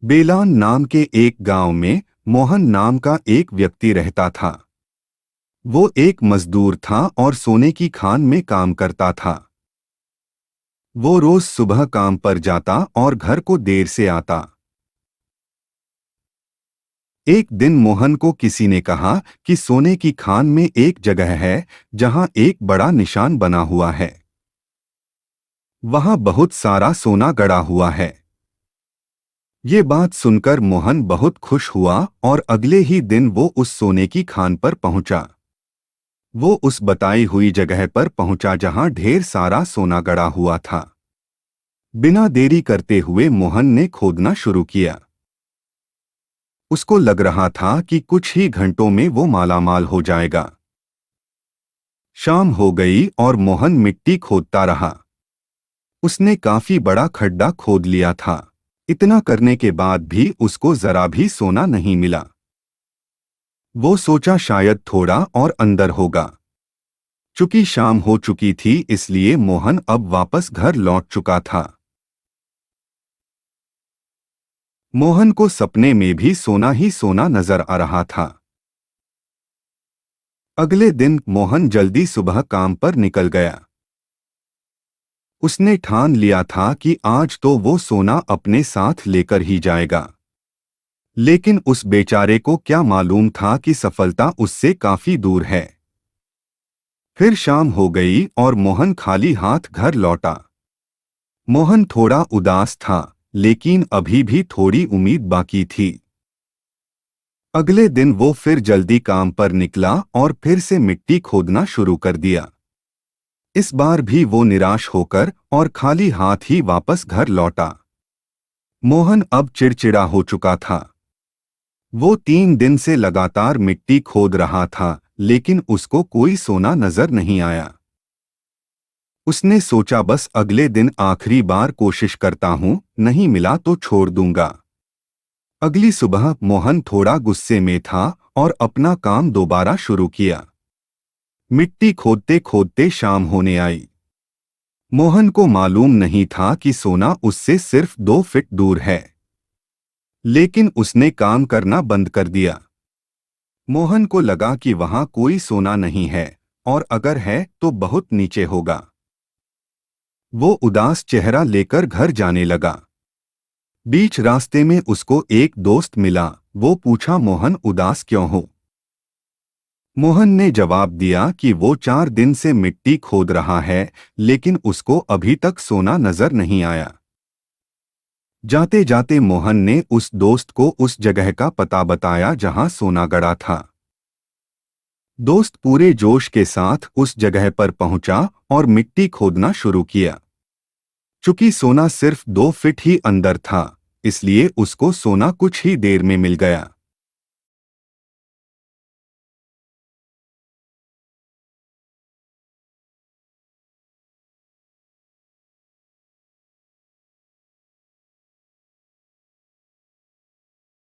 बेलान नाम के एक गांव में मोहन नाम का एक व्यक्ति रहता था। वो एक मजदूर था और सोने की खान में काम करता था। वो रोज सुबह काम पर जाता और घर को देर से आता। एक दिन मोहन को किसी ने कहा कि सोने की खान में एक जगह है जहां एक बड़ा निशान बना हुआ है। वहां बहुत सारा सोना गड़ा हुआ है। ये बात सुनकर मोहन बहुत खुश हुआ और अगले ही दिन वो उस सोने की खान पर पहुंचा। वो उस बताई हुई जगह पर पहुंचा जहां ढेर सारा सोना गड़ा हुआ था। बिना देरी करते हुए मोहन ने खोदना शुरू किया। उसको लग रहा था कि कुछ ही घंटों में वो मालामाल हो जाएगा। शाम हो गई और मोहन मिट्टी खोदता रहा। उसने काफी बड़ा खड्डा खोद लिया था। इतना करने के बाद भी उसको जरा भी सोना नहीं मिला। वो सोचा शायद थोड़ा और अंदर होगा। चूंकि शाम हो चुकी थी इसलिए मोहन अब वापस घर लौट चुका था। मोहन को सपने में भी सोना ही सोना नजर आ रहा था। अगले दिन मोहन जल्दी सुबह काम पर निकल गया। उसने ठान लिया था कि आज तो वो सोना अपने साथ लेकर ही जाएगा। लेकिन उस बेचारे को क्या मालूम था कि सफलता उससे काफी दूर है। फिर शाम हो गई और मोहन खाली हाथ घर लौटा। मोहन थोड़ा उदास था, लेकिन अभी भी थोड़ी उम्मीद बाकी थी। अगले दिन वो फिर जल्दी काम पर निकला और फिर से मिट्टी खोदना शुरू कर दिया। इस बार भी वो निराश होकर और खाली हाथ ही वापस घर लौटा। मोहन अब चिड़चिड़ा हो चुका था। वो 3 दिन से लगातार मिट्टी खोद रहा था, लेकिन उसको कोई सोना नजर नहीं आया। उसने सोचा बस अगले दिन आखिरी बार कोशिश करता हूँ, नहीं मिला तो छोड़ दूंगा। अगली सुबह मोहन थोड़ा गुस्से में था और अपना काम दोबारा शुरू किया। मिट्टी खोदते खोदते शाम होने आई। मोहन को मालूम नहीं था कि सोना उससे सिर्फ 2 फीट दूर है। लेकिन उसने काम करना बंद कर दिया। मोहन को लगा कि वहां कोई सोना नहीं है, और अगर है तो बहुत नीचे होगा। वो उदास चेहरा लेकर घर जाने लगा। बीच रास्ते में उसको एक दोस्त मिला। वो पूछा, मोहन उदास क्यों हो? मोहन ने जवाब दिया कि वो 4 दिन से मिट्टी खोद रहा है, लेकिन उसको अभी तक सोना नजर नहीं आया। जाते जाते मोहन ने उस दोस्त को उस जगह का पता बताया जहां सोना गड़ा था। दोस्त पूरे जोश के साथ उस जगह पर पहुंचा और मिट्टी खोदना शुरू किया। चूंकि सोना सिर्फ 2 फीट ही अंदर था, इसलिए उसको सोना कुछ ही देर में मिल गया।